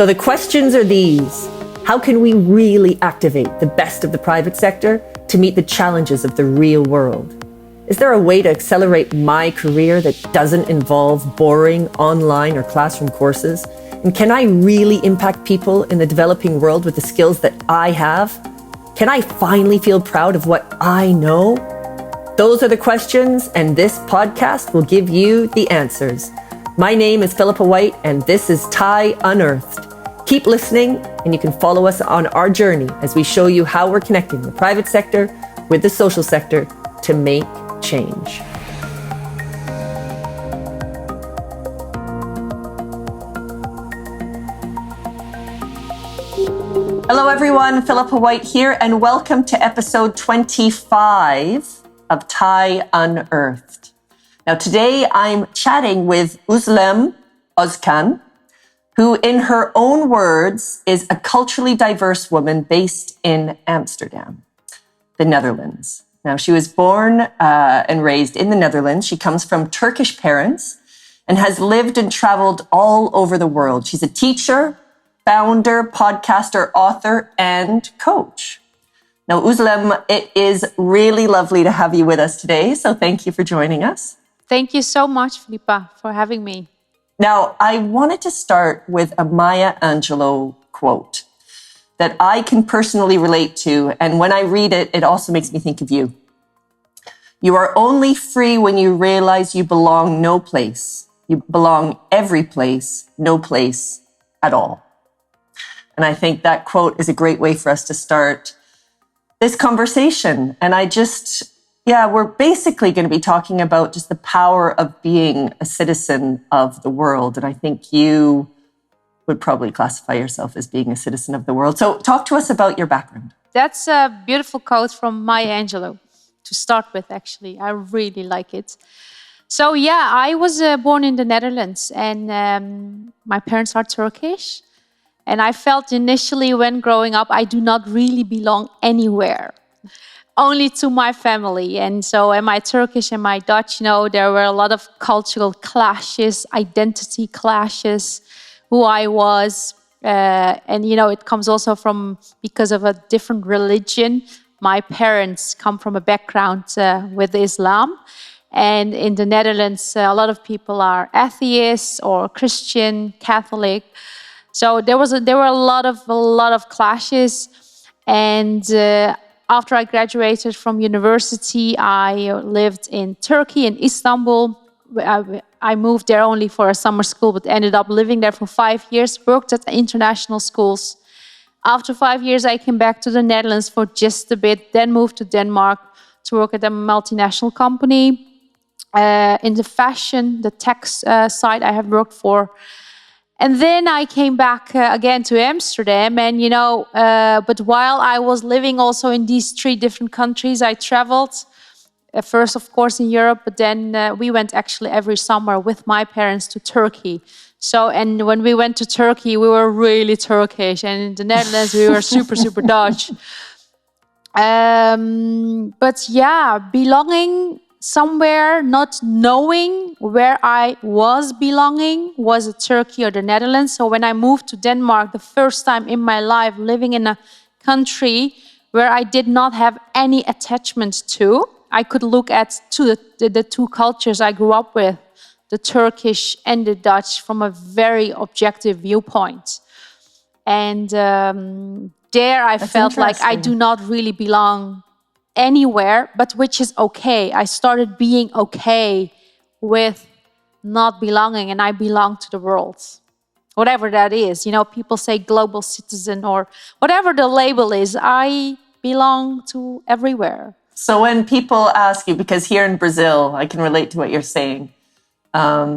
So the questions are these. How can we really activate the best of the private sector to meet the challenges of the real world? Is there a way to accelerate my career that doesn't involve boring online or classroom courses? And can I really impact people in the developing world with the skills that I have? Can I finally feel proud of what I know? Those are the questions, and this podcast will give you the answers. My name is Philippa White, and this is Thai Unearthed. Keep listening, and you can follow us on our journey as we show you how we're connecting the private sector with the social sector to make change. Hello everyone, Philippa White here, and welcome to episode 25 of Thai Unearthed. Now today I'm chatting with Özlem Özkan, who in her own words is a culturally diverse woman based in Amsterdam, the Netherlands. Now, she was born and raised in the Netherlands. She comes from Turkish parents and has lived and traveled all over the world. She's a teacher, founder, podcaster, author, and coach. Now, Özlem, it is really lovely to have you with us today. So thank you for joining us. Thank you so much, Philippa, for having me. Now, I wanted to start with a Maya Angelou quote that I can personally relate to. And when I read it, it also makes me think of you. You are only free when you realize you belong no place. You belong every place, no place at all. And I think that quote is a great way for us to start this conversation. And we're basically going to be talking about just the power of being a citizen of the world. And I think you would probably classify yourself as being a citizen of the world. So talk to us about your background. That's a beautiful quote from Maya Angelou to start with, actually. I really like it. So I was born in the Netherlands, and my parents are Turkish. And I felt initially when growing up, I do not really belong anywhere, only to my family. And so am I Turkish, am I Dutch? There were a lot of cultural clashes, identity clashes, who I was. It comes also because of a different religion. My parents come from a background with Islam. And in the Netherlands, a lot of people are atheists or Christian, Catholic. So there were a lot of clashes. And after I graduated from university, I lived in Turkey, in Istanbul. I moved there only for a summer school, but ended up living there for 5 years, worked at international schools. After 5 years, I came back to the Netherlands for just a bit, then moved to Denmark to work at a multinational company. In the fashion, the tech side I have worked for. And then I came back again to Amsterdam. And, but while I was living also in these 3 different countries, I traveled. First, of course, in Europe, but then we went actually every summer with my parents to Turkey. And when we went to Turkey, we were really Turkish. And in the Netherlands, we were super, super Dutch. Belonging somewhere, not knowing where I was belonging, was it Turkey or the Netherlands? So when I moved to Denmark, the first time in my life living in a country where I did not have any attachment to, I could look at the 2 cultures I grew up with, the Turkish and the Dutch, from a very objective viewpoint. And there I felt like I do not really belong anywhere, but which is okay. I started being okay with not belonging, and I belong to the world. Whatever that is. People say global citizen or whatever the label is, I belong to everywhere. So when people ask you, because here in Brazil, I can relate to what you're saying. I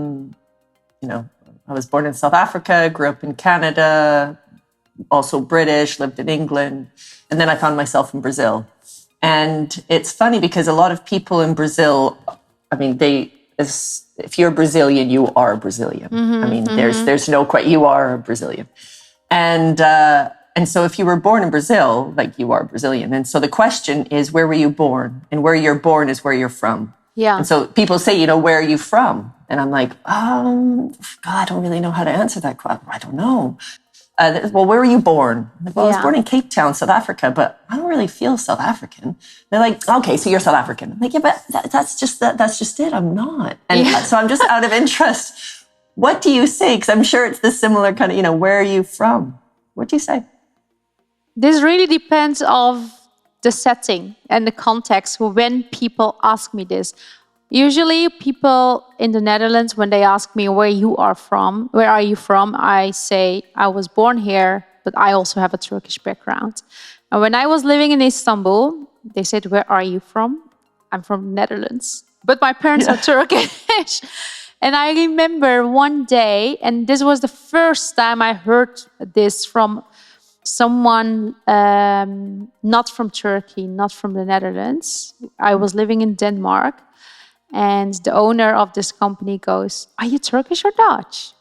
was born in South Africa, grew up in Canada, also British, lived in England, and then I found myself in Brazil. And it's funny because a lot of people in Brazil, if you're Brazilian, you are Brazilian. There's no question, you are a Brazilian. And so if you were born in Brazil, like you are Brazilian. And so the question is, where were you born? And where you're born is where you're from. Yeah. And so people say, where are you from? And I'm like, I don't really know how to answer that question. I don't know. well, where were you born? I'm like, well, I was Yeah. born in Cape Town, South Africa, but I don't really feel South African. They're like, okay, so you're South African. I'm like, yeah, but that's just it. I'm not. And so I'm just out of interest. What do you say? Because I'm sure it's the similar kind of, where are you from? What do you say? This really depends of the setting and the context when people ask me this. Usually people in the Netherlands, when they ask me where are you from, I say I was born here, but I also have a Turkish background. And when I was living in Istanbul, they said, where are you from? I'm from the Netherlands, but my parents are Turkish. And I remember one day, and this was the first time I heard this from someone not from Turkey, not from the Netherlands. I was living in Denmark, and the owner of this company goes, are you Turkish or Dutch?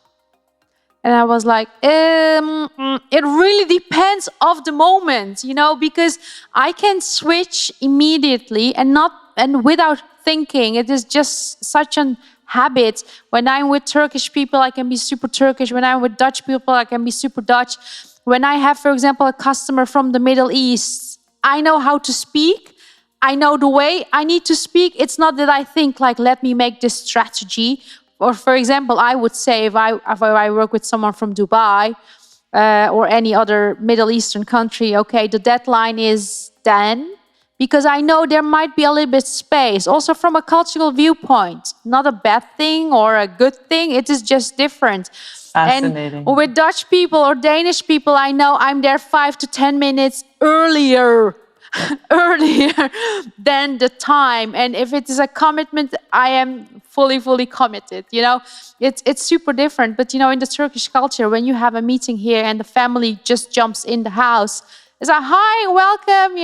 And I was like, it really depends of the moment, because I can switch immediately and without thinking. It is just such an habit. When I'm with Turkish people, I can be super Turkish. When I'm with Dutch people, I can be super Dutch. When I have, for example, a customer from the Middle East, I know how to speak. I know the way I need to speak. It's not that I think like, let me make this strategy. Or for example, I would say if I work with someone from Dubai or any other Middle Eastern country, okay, the deadline is then, because I know there might be a little bit space. Also from a cultural viewpoint, not a bad thing or a good thing. It is just different. Fascinating. And with Dutch people or Danish people, I know I'm there 5 to 10 minutes earlier than the time. And if it is a commitment, I am fully committed. It's super different. But in the Turkish culture, when you have a meeting here and the family just jumps in the house, it's like, hi, welcome,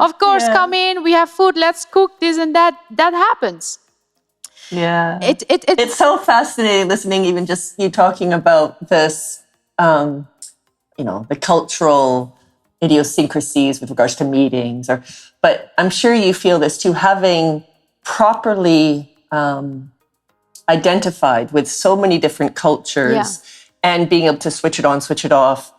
of course, come in, we have food, let's cook this and that. That happens. Yeah. It's so fascinating listening, even just you talking about this, the cultural idiosyncrasies with regards to meetings, but I'm sure you feel this too, having properly identified with so many different cultures and being able to switch it on, switch it off.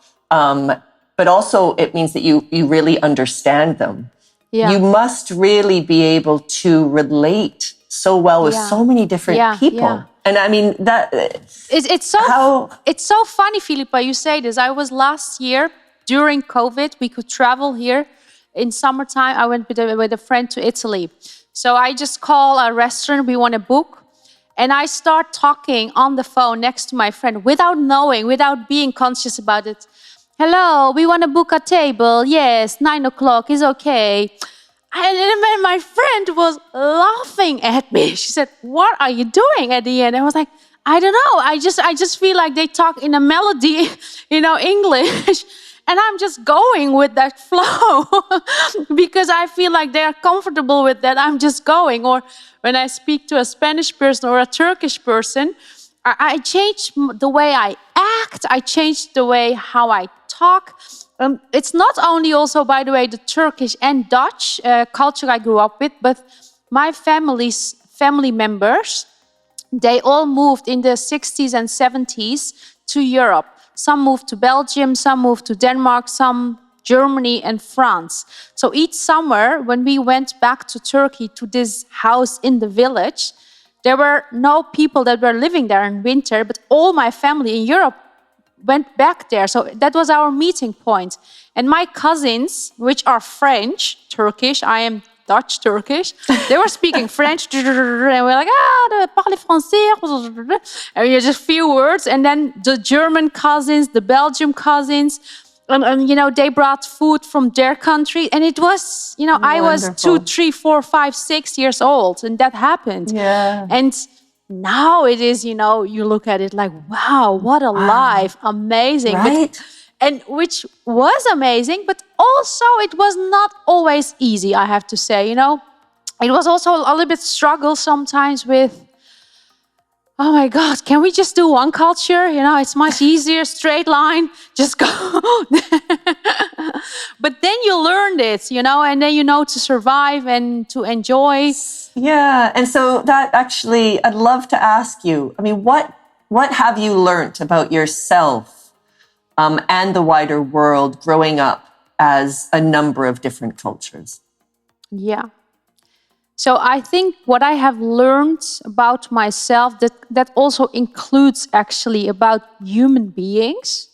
But also it means that you really understand them. Yeah. You must really be able to relate so well with so many different people. Yeah. And I mean, that it's so funny, Philippa, you say this. I was last year, during COVID, we could travel here. In summertime, I went with a friend to Italy. So I just call a restaurant we want to book. And I start talking on the phone next to my friend without knowing, without being conscious about it. Hello, we want to book a table. Yes, 9 o'clock is okay. And then my friend was laughing at me. She said, what are you doing at the end? I was like, I don't know. I just feel like they talk in a melody, English. And I'm just going with that flow because I feel like they're comfortable with that. I'm just going. Or when I speak to a Spanish person or a Turkish person, I change the way I act. I change the way how I talk. It's not only also, by the way, the Turkish and Dutch culture I grew up with, but my family members, they all moved in the 60s and 70s to Europe. Some moved to Belgium, some moved to Denmark, some Germany and France. So each summer, when we went back to Turkey to this house in the village, there were no people that were living there in winter, but all my family in Europe went back there. So that was our meeting point. And my cousins, which are French, Turkish, I am Dutch, Turkish, they were speaking French, and we're like, parlez français, and just a few words. And then the German cousins, the Belgian cousins, and they brought food from their country. And it was, I was 2, 3, 4, 5, 6 years old, and that happened. Yeah. And now it is, you look at it like, wow, what a life, amazing. Right? And which was amazing, but also it was not always easy, I have to say, It was also a little bit struggle sometimes with, oh my God, can we just do one culture? It's much easier, straight line, just go. But then you learned it, and then to survive and to enjoy. Yeah, and so that actually, I'd love to ask you, I mean, what have you learned about yourself and the wider world growing up as a number of different cultures? Yeah. So I think what I have learned about myself, that also includes actually about human beings.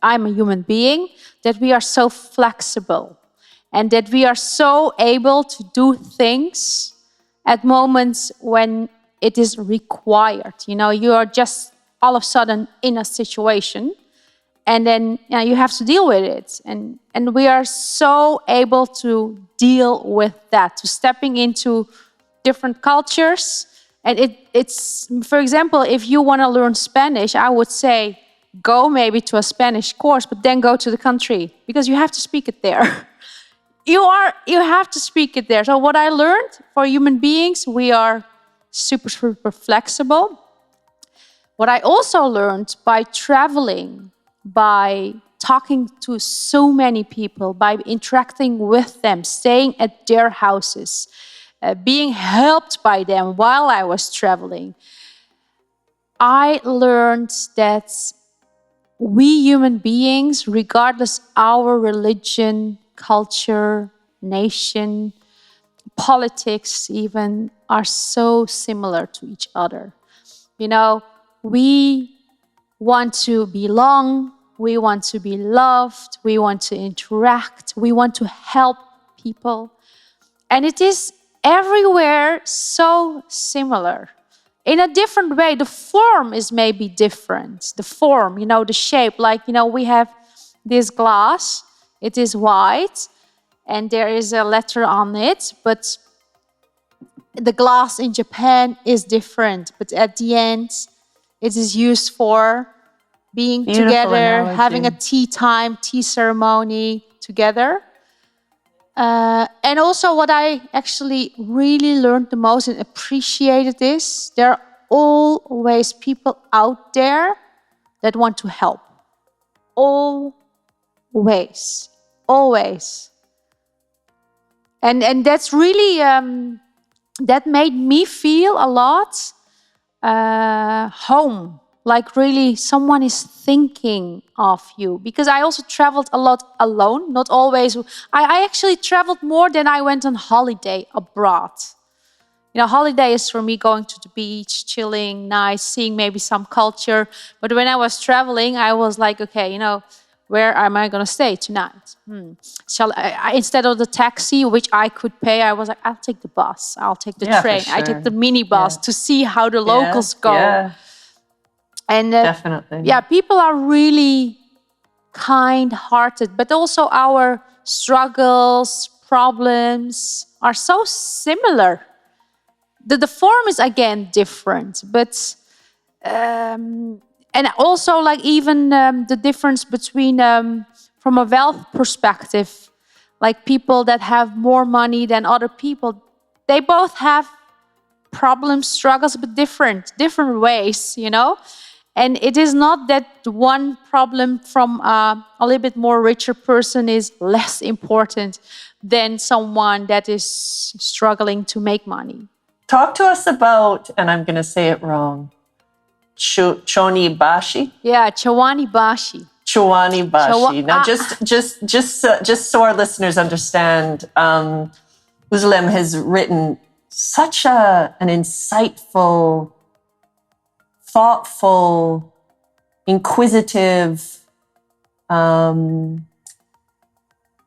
I'm a human being, that we are so flexible and that we are so able to do things at moments when it is required. You know, you are just all of a sudden in a situation and then you have to deal with it. And we are so able to deal with that, to stepping into different cultures. And it's, for example, if you want to learn Spanish, I would say, go maybe to a Spanish course, but then go to the country because you have to speak it there. You have to speak it there. So what I learned, for human beings, we are super, super flexible. What I also learned by traveling, by talking to so many people, by interacting with them, staying at their houses, being helped by them while I was traveling, I learned that we human beings, regardless our religion, culture, nation, politics even, are so similar to each other. You know, we want to belong, we want to be loved, we want to interact, we want to help people. And it is everywhere so similar. In a different way, the form is maybe different. The form, you know, the shape, like, you know, we have this glass, it is white, and there is a letter on it, but the glass in Japan is different. But at the end, it is used for being Beautiful together, analogy. having a tea time, tea ceremony together. And also what I actually really learned the most and appreciated is there are always people out there that want to help. Always. Always. And that's really, that made me feel a lot home. Like really someone is thinking of you. Because I also traveled a lot alone, not always. I actually traveled more than I went on holiday abroad. You know, holiday is for me going to the beach, chilling, nice, seeing maybe some culture. But when I was traveling, I was like, okay, you know, where am I going to stay tonight? Shall I, instead of the taxi, which I could pay, I was like, I'll take the bus, I'll take the train, sure. I take the minibus to see how the locals go. Yeah. And definitely. Yeah, people are really kind-hearted, but also our struggles, problems are so similar. The form is again different, but and also like even the difference between from a wealth perspective, like people that have more money than other people, they both have problems, struggles, but different ways, you know. And it is not that one problem from a little bit more richer person is less important than someone that is struggling to make money. Talk to us about, and I'm going to say it wrong, Choni Bashi? Yeah, Chowani Bashi. Chowani Bashi. Now, just so our listeners understand, Özlem has written such an insightful, thoughtful, inquisitive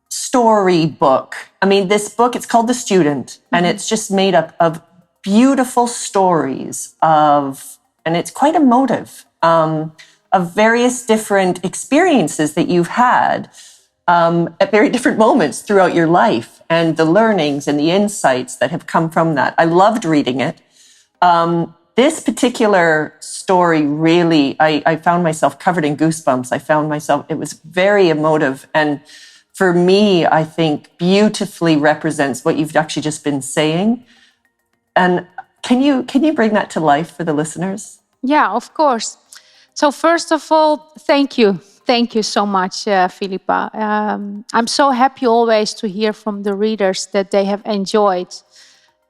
story book. I mean, this book, it's called The Student, and it's just made up of beautiful stories and it's quite emotive, of various different experiences that you've had at very different moments throughout your life, and the learnings and the insights that have come from that. I loved reading it. This particular story really, I found myself covered in goosebumps. It was very emotive. And for me, I think beautifully represents what you've actually just been saying. And can you bring that to life for the listeners? Yeah, of course. So first of all, thank you. Thank you so much, Philippa. I'm so happy always to hear from the readers that they have enjoyed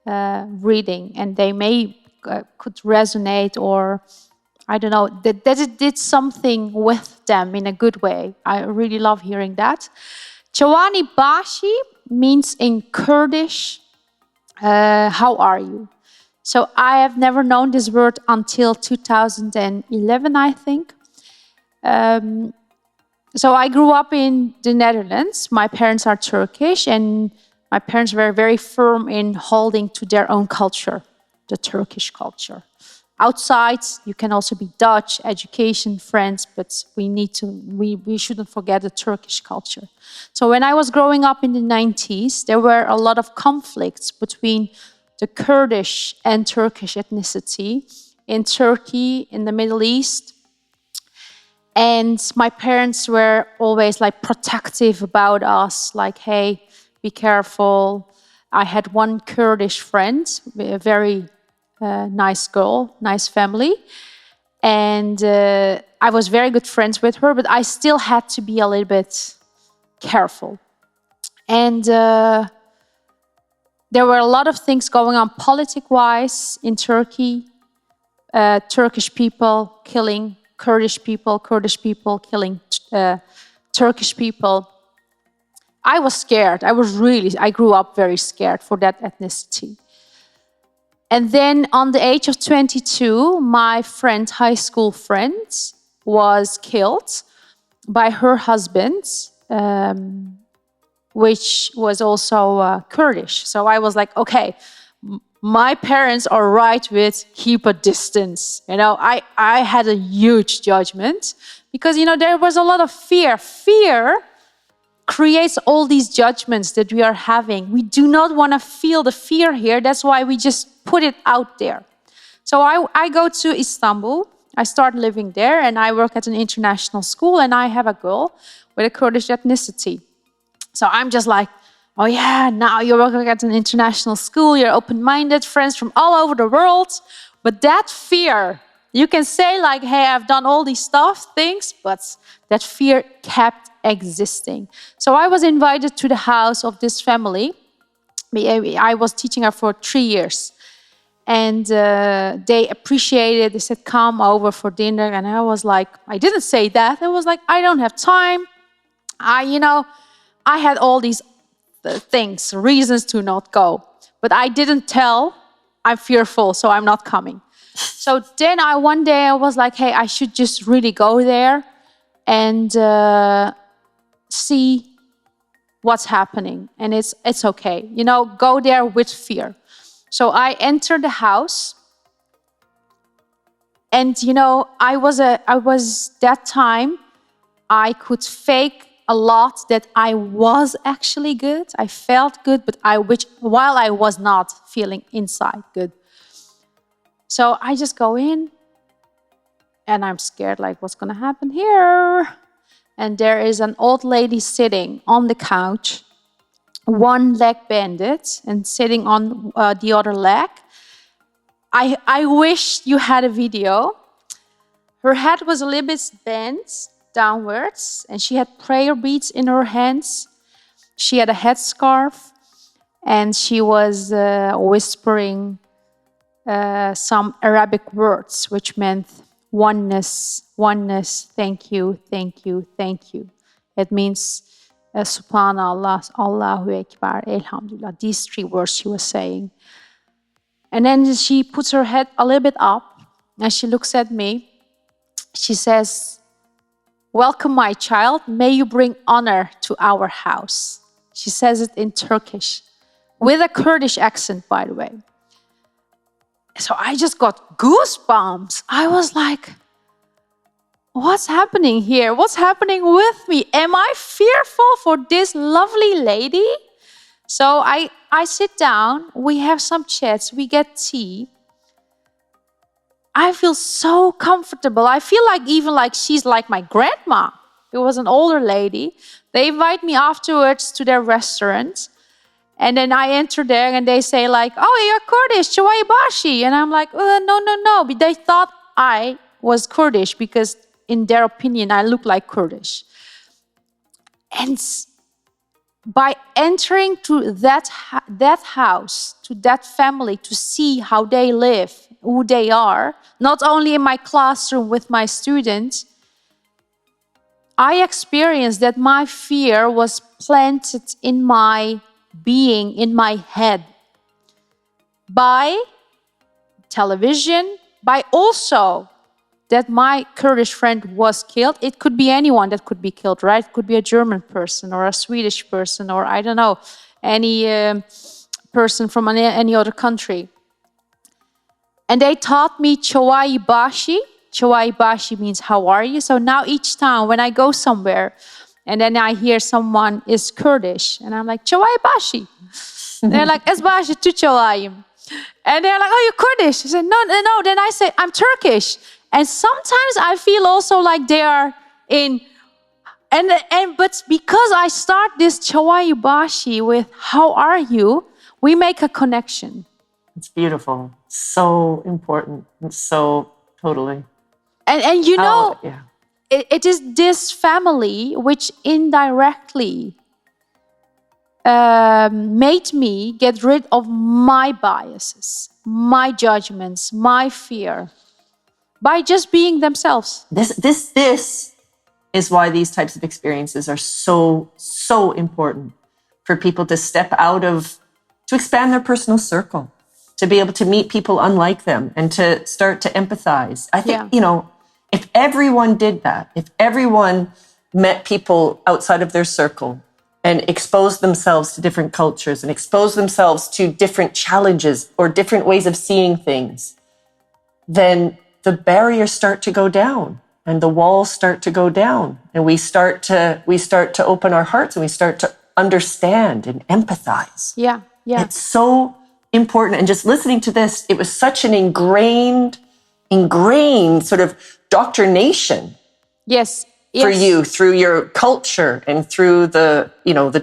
reading and they may could resonate or I don't know, that it did something with them in a good way. I really love hearing that. Jawani Bashi means in Kurdish, how are you? So I have never known this word until 2011, I think. So I grew up in the Netherlands. My parents are Turkish, and my parents were very firm in holding to their own culture, the Turkish culture. Outside, you can also be Dutch, education, friends, but we shouldn't forget the Turkish culture. So when I was growing up in the 90s, there were a lot of conflicts between the Kurdish and Turkish ethnicity in Turkey, in the Middle East. And my parents were always like protective about us, like, hey, be careful. I had one Kurdish friend, a very nice girl, nice family. And I was very good friends with her, but I still had to be a little bit careful. And there were a lot of things going on politic-wise in Turkey. Turkish people killing Kurdish people killing Turkish people. I was scared. I grew up very scared for that ethnicity. And then on the age of 22, my friend, high school friend, was killed by her husband, which was also Kurdish. So I was like, okay, my parents are right with keep a distance. You know, I had a huge judgment because, you know, there was a lot of fear. Fear creates all these judgments that we are having. We do not want to feel the fear here. That's why we just put it out there. So I go to Istanbul. I start living there and I work at an international school and I have a girl with a Kurdish ethnicity. So I'm just like, oh yeah, now you're working at an international school, you're open-minded, friends from all over the world. But that fear, you can say like, hey, I've done all these things, but that fear kept existing. So I was invited to the house of this family. I was teaching her for 3 years. And they appreciated, they said, come over for dinner. And I was like, I didn't say that. I was like, I don't have time. I had all these things, reasons to not go. But I didn't tell, I'm fearful, so I'm not coming. So then one day I was like, hey, I should just really go there and see what's happening. And it's okay. You know, go there with fear. So I entered the house. And, you know, I was that time, I could fake a lot that I was actually good. I felt good, but while I was not feeling inside good. So I just go in and I'm scared, like, what's gonna happen here? And there is an old lady sitting on the couch, one leg bended and sitting on the other leg. I wish you had a video. Her head was a little bit bent downwards, and she had prayer beads in her hands. She had a headscarf, and she was whispering some Arabic words, which meant oneness, oneness, thank you, thank you, thank you. It means Subhanallah, Allahu Ekber, Elhamdulillah. These 3 words she was saying. And then she puts her head a little bit up, and she looks at me. She says, welcome, my child. May you bring honor to our house. She says it in Turkish, with a Kurdish accent, by the way. So I just got goosebumps. I was like, what's happening here? What's happening with me? Am I fearful for this lovely lady? So I sit down, we have some chats, we get tea. I feel so comfortable. I feel like even like she's like my grandma. It was an older lady. They invite me afterwards to their restaurant. And then I enter there and they say like, oh, you're Kurdish, Chawai Bashi. And I'm like, no. But they thought I was Kurdish because in their opinion, I look like Kurdish. And by entering to that house, to that family, to see how they live, who they are, not only in my classroom with my students, I experienced that my fear was planted in my being, in my head, by television, by also that my Kurdish friend was killed. It could be anyone that could be killed, right? It could be a German person or a Swedish person or, I don't know, any person from any other country. And they taught me Chawai Bashi. Chawai Bashi means how are you? So now each time when I go somewhere and then I hear someone is Kurdish and I'm like, Chawai Bashi. They're like, Es Bashi tu Chawayim. And they're like, oh, you're Kurdish. I said, no. Then I say, I'm Turkish. And sometimes I feel also like they are in, but because I start this Chawai Bashi with how are you, we make a connection. It's beautiful. So important. It's so totally. And you know, it is this family which indirectly made me get rid of my biases, my judgments, my fear, by just being themselves. This is why these types of experiences are so important for people to step out of, to expand their personal circle, to be able to meet people unlike them and to start to empathize. I think, if everyone did that, if everyone met people outside of their circle and exposed themselves to different cultures and exposed themselves to different challenges or different ways of seeing things, then the barriers start to go down and the walls start to go down and we start to open our hearts and we start to understand and empathize. Yeah. It's so important. And just listening to this, it was such an ingrained sort of doctrination. Yes. For you, through your culture and through the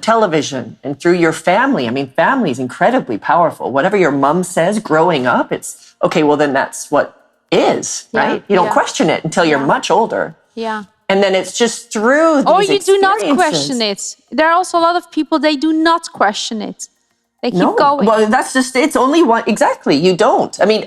television and through your family. I mean, family is incredibly powerful. Whatever your mom says growing up, it's okay, well, then that's what is, right? You don't question it until you're much older. Yeah. And then it's just through these you do not question it. There are also a lot of people, they do not question it. They keep going. Well, that's just, it's only one, exactly, you don't. I mean,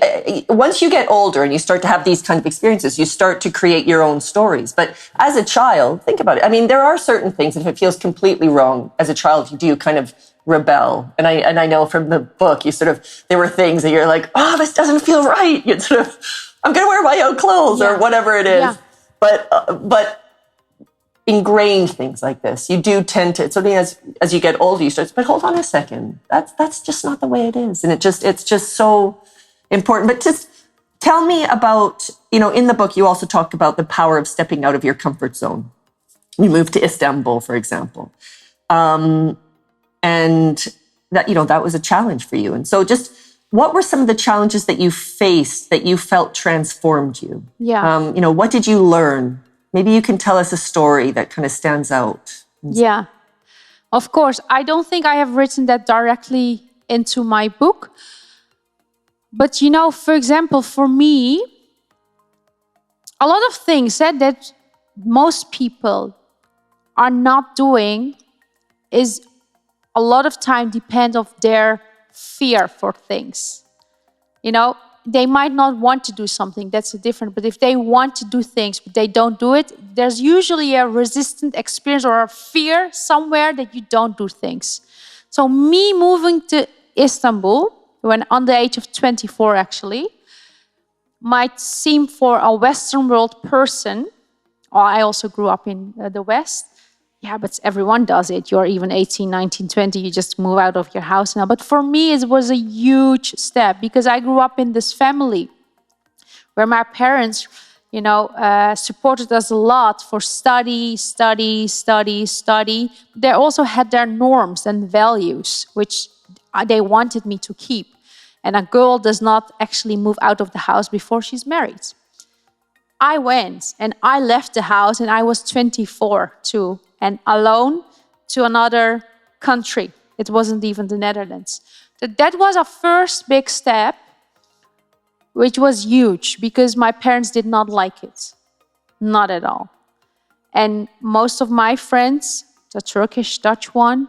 once you get older and you start to have these kind of experiences, you start to create your own stories. But as a child, think about it. I mean, there are certain things that if it feels completely wrong, as a child, you do kind of rebel. And I know from the book, there were things that you're like, oh, this doesn't feel right. You sort of, I'm going to wear my own clothes or whatever it is. Yeah. But ingrained things like this, you do tend to, it's only as you get older, you start, but hold on a second, that's just not the way it is. And it's just so important. But just tell me about, in the book, you also talk about the power of stepping out of your comfort zone. You moved to Istanbul, for example. And that was a challenge for you. And so just, what were some of the challenges that you faced that you felt transformed you? Yeah. What did you learn? Maybe you can tell us a story that kind of stands out. Yeah, of course. I don't think I have written that directly into my book. But, for example, for me, a lot of things that most people are not doing is a lot of time depend of their fear for things. They might not want to do something, that's different. But if they want to do things, but they don't do it, there's usually a resistant experience or a fear somewhere that you don't do things. So me moving to Istanbul, when on the age of 24 actually, might seem for a Western world person, or I also grew up in the West, yeah, but everyone does it. You're even 18, 19, 20, you just move out of your house now. But for me, it was a huge step because I grew up in this family where my parents, supported us a lot for study. They also had their norms and values, which they wanted me to keep. And a girl does not actually move out of the house before she's married. I went and I left the house and I was 24 too. And alone to another country. It wasn't even the Netherlands. That was a first big step, which was huge because my parents did not like it. Not at all. And most of my friends, the Turkish, Dutch one,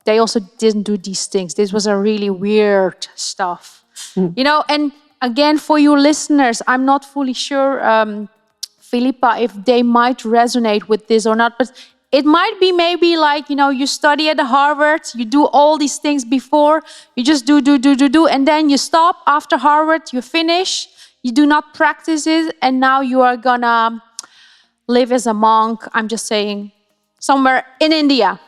they also didn't do these things. This was a really weird stuff, and again, for you listeners, I'm not fully sure, Philippa, if they might resonate with this or not, but it might be maybe like, you study at Harvard, you do all these things before, you just do, and then you stop after Harvard, you finish, you do not practice it, and now you are gonna live as a monk, I'm just saying, somewhere in India.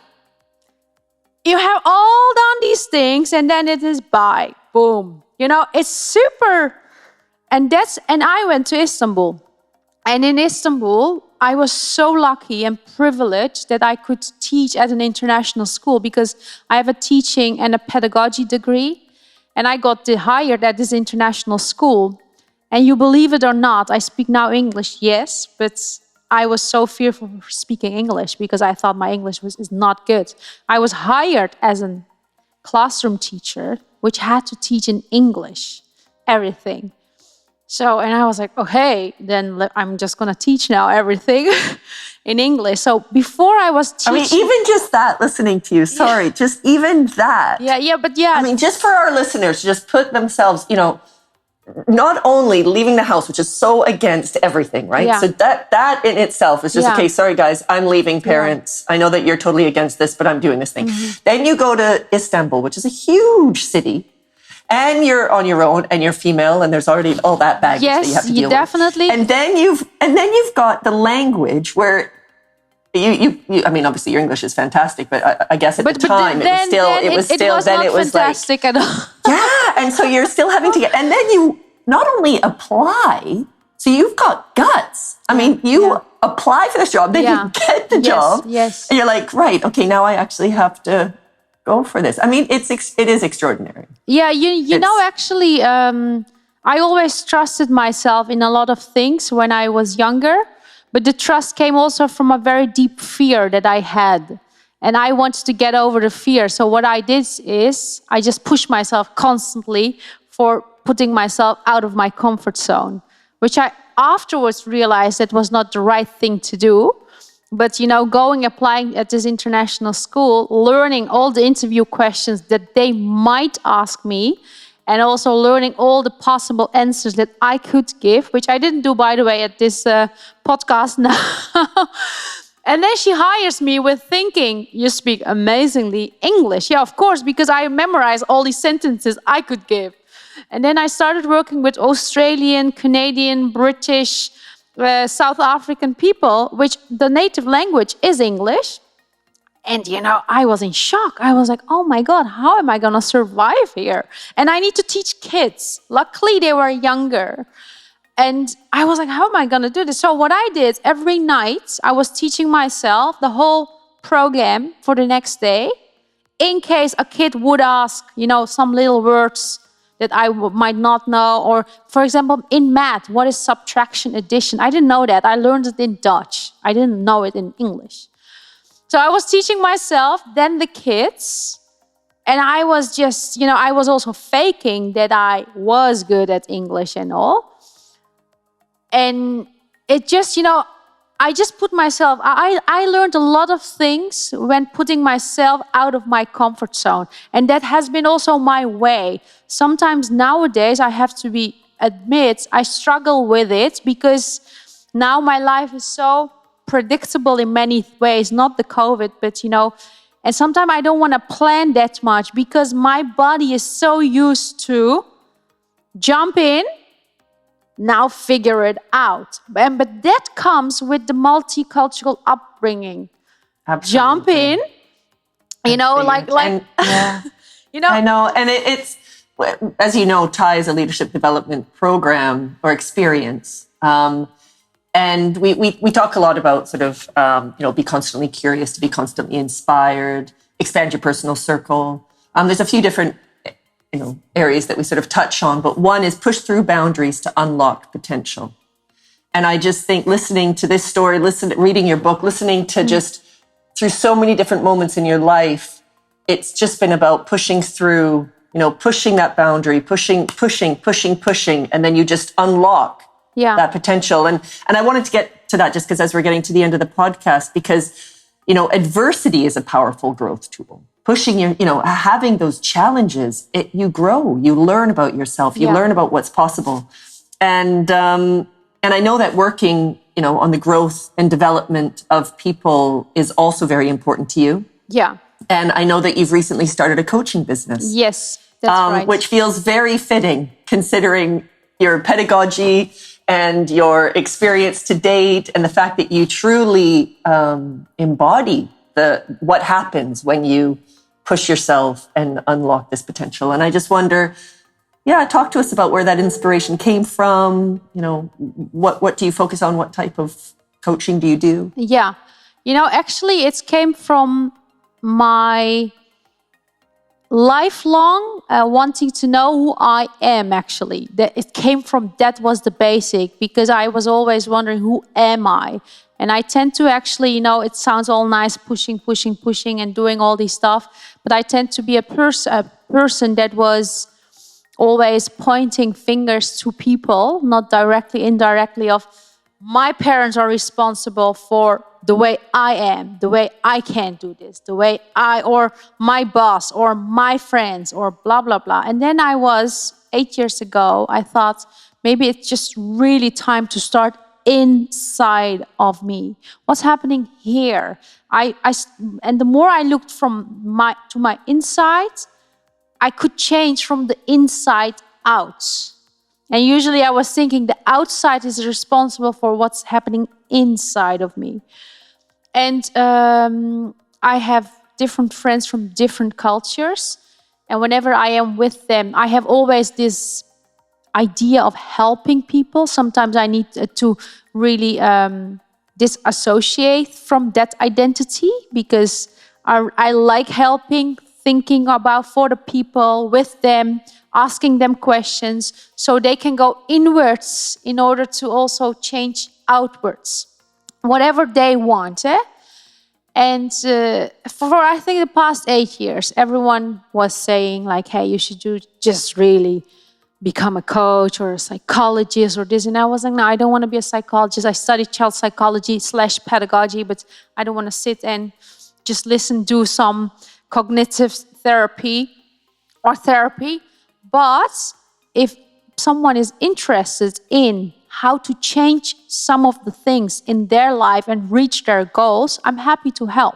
You have all done these things, and then it is bye, boom. It's super. And I went to Istanbul. And in Istanbul, I was so lucky and privileged that I could teach at an international school because I have a teaching and a pedagogy degree. And I got hired at this international school. And you believe it or not, I speak now English, yes, but I was so fearful for speaking English because I thought my English is not good. I was hired as a classroom teacher, which had to teach in English, everything. So, and I was like, okay, then I'm just going to teach now everything in English. So before I was teaching... I mean, even just that, listening to you, sorry, just even that. Yeah. I mean, just for our listeners, just put themselves, not only leaving the house, which is so against everything, right? Yeah. So that in itself is just, okay, sorry guys, I'm leaving, parents. I know that you're totally against this, but I'm doing this thing. Mm-hmm. Then you go to Istanbul, which is a huge city, and you're on your own, and you're female, and there's already all that baggage that you have to deal definitely. with. And then you've got the language where you I mean, obviously your English is fantastic, but I guess at the time it was not fantastic at all. Yeah, and so you're still having to and then you not only apply, so you've got guts. I mean, you apply for this job, then you get the job. Yes. And you're like, right, okay, now I actually have to go for this. I mean, it is extraordinary. Yeah, actually, I always trusted myself in a lot of things when I was younger, but the trust came also from a very deep fear that I had. And I wanted to get over the fear. So what I did is I just pushed myself constantly for putting myself out of my comfort zone, which I afterwards realized that was not the right thing to do. But, applying at this international school, learning all the interview questions that they might ask me, and also learning all the possible answers that I could give, which I didn't do, by the way, at this podcast now. And then she hires me with thinking, you speak amazingly English. Yeah, of course, because I memorized all these sentences I could give. And then I started working with Australian, Canadian, British, South African people, which the native language is English. And, I was in shock. I was like, oh my God, how am I going to survive here? And I need to teach kids. Luckily, they were younger. And I was like, how am I going to do this? So what I did, every night, I was teaching myself the whole program for the next day, in case a kid would ask, some little words that I might not know. Or, for example, in math, what is subtraction, addition? I didn't know that. I learned it in Dutch. I didn't know it in English. So I was teaching myself, then the kids, and I was just, I was also faking that I was good at English and all. And it just, I just put myself, I learned a lot of things when putting myself out of my comfort zone. And that has been also my way. Sometimes nowadays, I have to admit, I struggle with it because now my life is so predictable in many ways, not the COVID, but, and sometimes I don't want to plan that much because my body is so used to jump in, now figure it out. But that comes with the multicultural upbringing. Absolutely. Jump in, and, I know. And it's, as you know, TIE is a leadership development program or experience. And we talk a lot about sort of, be constantly curious, to be constantly inspired, expand your personal circle. There's a few different areas that we sort of touch on, but one is push through boundaries to unlock potential. And I just think listening to this story, reading your book, listening to just through so many different moments in your life, it's just been about pushing through, pushing that boundary, pushing, and then you just unlock that potential. And I wanted to get to that just because as we're getting to the end of the podcast, because, adversity is a powerful growth tool. Pushing having those challenges, you grow, you learn about yourself, you learn about what's possible. And I know that working, on the growth and development of people is also very important to you. Yeah. And I know that you've recently started a coaching business. Yes, that's right. Which feels very fitting considering your pedagogy and your experience to date and the fact that you truly embody what happens when you push yourself and unlock this potential. And I just wonder, talk to us about where that inspiration came from. What do you focus on? What type of coaching do you do? Yeah. Actually, it came from my lifelong wanting to know who I am, actually. It came from that was the basic, because I was always wondering, who am I? And I tend to actually, it sounds all nice, pushing and doing all this stuff. But I tend to be a person that was always pointing fingers to people, not directly, indirectly, of my parents are responsible for the way I am, the way I can't do this, the way or my boss, or my friends, or blah, blah, blah. And then 8 years ago, I thought maybe it's just really time to start inside of me. What's happening here? And the more I looked to my inside, I could change from the inside out. And usually I was thinking the outside is responsible for what's happening inside of me. And I have different friends from different cultures. And whenever I am with them, I have always this idea of helping people. Sometimes I need to really disassociate from that identity, because I like helping, thinking about for the people, with them, asking them questions so they can go inwards in order to also change outwards, whatever they want. And for I think the past 8 years, everyone was saying like, hey, you should just really become a coach or a psychologist or this. And I was like, no, I don't want to be a psychologist. I studied child psychology / pedagogy, but I don't want to sit and just listen, do some cognitive therapy. But if someone is interested in how to change some of the things in their life and reach their goals, I'm happy to help.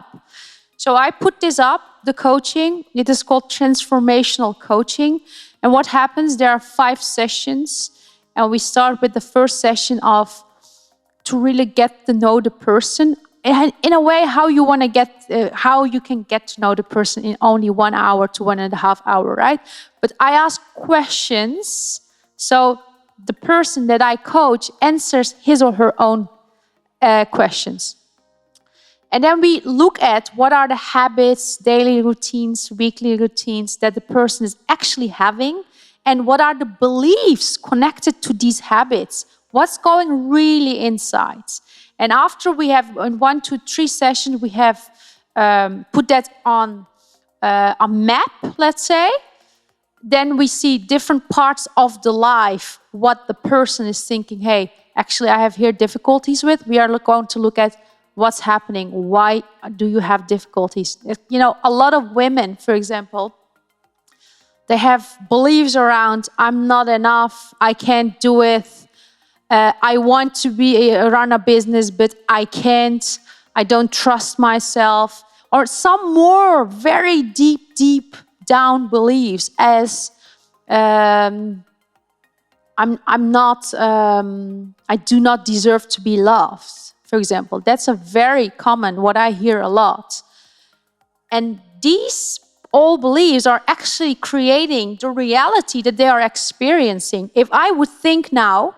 So I put this up, the coaching. It is called transformational coaching. And what happens, there are 5 sessions. And we start with the first session to really get to know the person. And in a way, how you can get to know the person in only 1 hour to 1.5 hours, right? But I ask questions, so the person that I coach answers his or her own questions. And then we look at what are the habits, daily routines, weekly routines that the person is actually having, and what are the beliefs connected to these habits. What's going really inside? And after we have, in 1 to 3 sessions, we have put that on a map, let's say. Then we see different parts of the life, what the person is thinking, hey, actually I have here difficulties with. We are going to look at what's happening. Why do you have difficulties? A lot of women, for example, they have beliefs around, I'm not enough, I can't do it. I want to run a business, but I can't. I don't trust myself. Or some more very deep down beliefs as I'm not. I do not deserve to be loved. For example, that's a very common what I hear a lot. And these all beliefs are actually creating the reality that they are experiencing. If I would think now,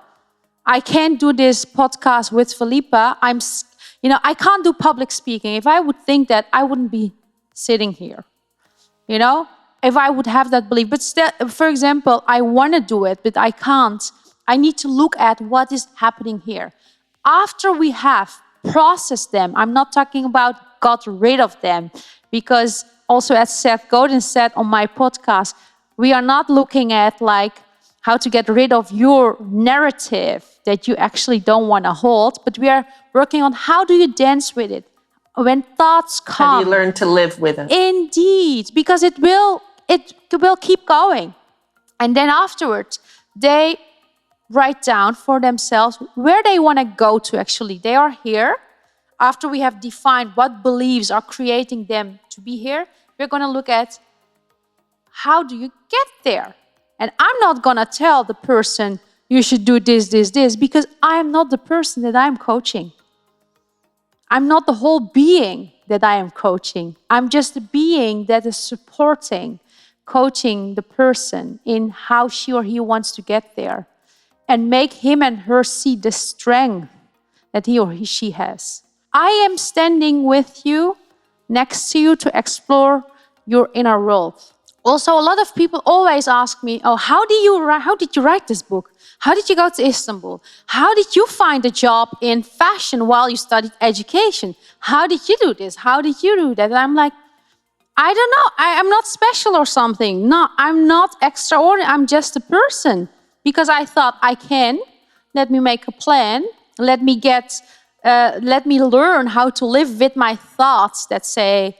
I can't do this podcast with Felipa. I can't do public speaking. If I would think that, I wouldn't be sitting here. If I would have that belief. But still, for example, I want to do it, but I can't. I need to look at what is happening here. After we have processed them, I'm not talking about got rid of them, because also as Seth Godin said on my podcast, we are not looking at how to get rid of your narrative that you actually don't want to hold, but we are working on how do you dance with it? when thoughts come. Have you learned to live with it? Indeed, because it will keep going. And then afterwards, they write down for themselves where they want to go to actually. They are here. After we have defined what beliefs are creating them to be here, we're going to look at how do you get there? And I'm not going to tell the person you should do this, this, this, because I am not the person that I'm coaching. I'm not the whole being that I am coaching. I'm just a being that is supporting, coaching the person in how she or he wants to get there and make him and her see the strength that he or she has. I am standing with you, next to you, to explore your inner world. Also, a lot of people always ask me, oh, how did you write this book? How did you go to Istanbul? How did you find a job in fashion while you studied education? How did you do this? How did you do that? And I'm like, I don't know. I'm not special or something. No, I'm not extraordinary. I'm just a person. Because I thought I can. Let me make a plan. Let me learn how to live with my thoughts that say,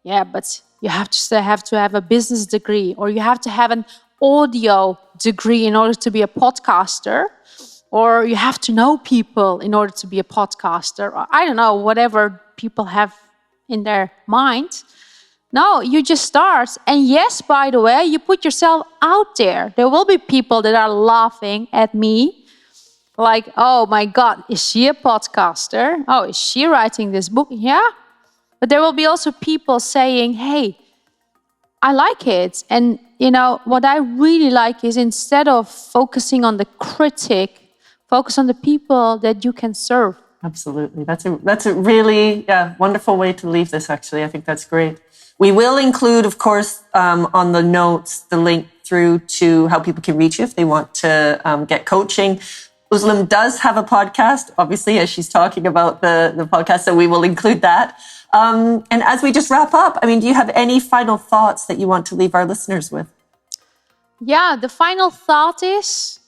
yeah, but you have to have a business degree, or you have to have an audio degree in order to be a podcaster, or you have to know people in order to be a podcaster, or I don't know, whatever people have in their mind. No, you just start. And yes, by the way, you put yourself out there. There will be people that are laughing at me, like, oh my God, is she a podcaster? Oh, is she writing this book? Yeah. But there will be also people saying, hey, I like it. And, what I really like is, instead of focusing on the critic, focus on the people that you can serve. Absolutely. That's a really wonderful way to leave this, actually. I think that's great. We will include, of course, on the notes, the link through to how people can reach you if they want to get coaching. Özlem does have a podcast, obviously, as she's talking about the podcast, so we will include that. And as we just wrap up, do you have any final thoughts that you want to leave our listeners with? Yeah, the final thought is,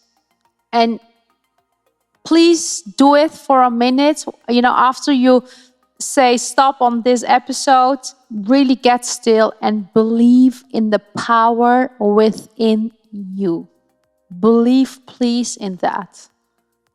and please do it for a minute, after you say stop on this episode, really get still and believe in the power within you. Believe, please, in that.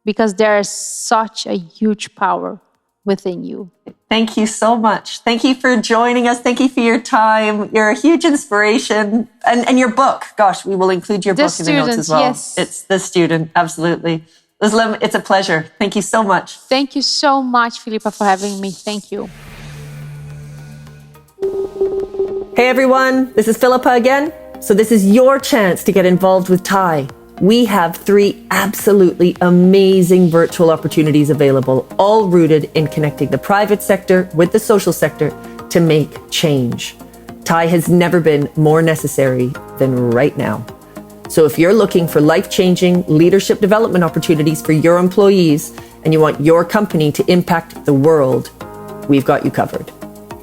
Because there is such a huge power within you. Thank you so much. Thank you for joining us. Thank you for your time. You're a huge inspiration. And your book, gosh, we will include your book in the notes as well. Yes. It's The Student, absolutely. Özlem, it's a pleasure. Thank you so much. Thank you so much, Philippa, for having me. Thank you. Hey everyone, this is Philippa again. So this is your chance to get involved with TIE. We have 3 absolutely amazing virtual opportunities available, all rooted in connecting the private sector with the social sector to make change. TIE has never been more necessary than right now. So if you're looking for life-changing leadership development opportunities for your employees and you want your company to impact the world, we've got you covered.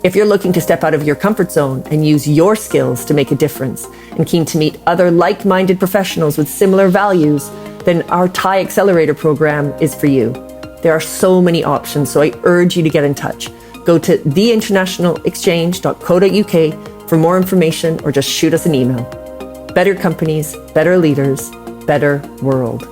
If you're looking to step out of your comfort zone and use your skills to make a difference and keen to meet other like-minded professionals with similar values, then our TIE Accelerator program is for you. There are so many options, so I urge you to get in touch. Go to theinternationalexchange.co.uk for more information, or just shoot us an email. Better companies, better leaders, better world.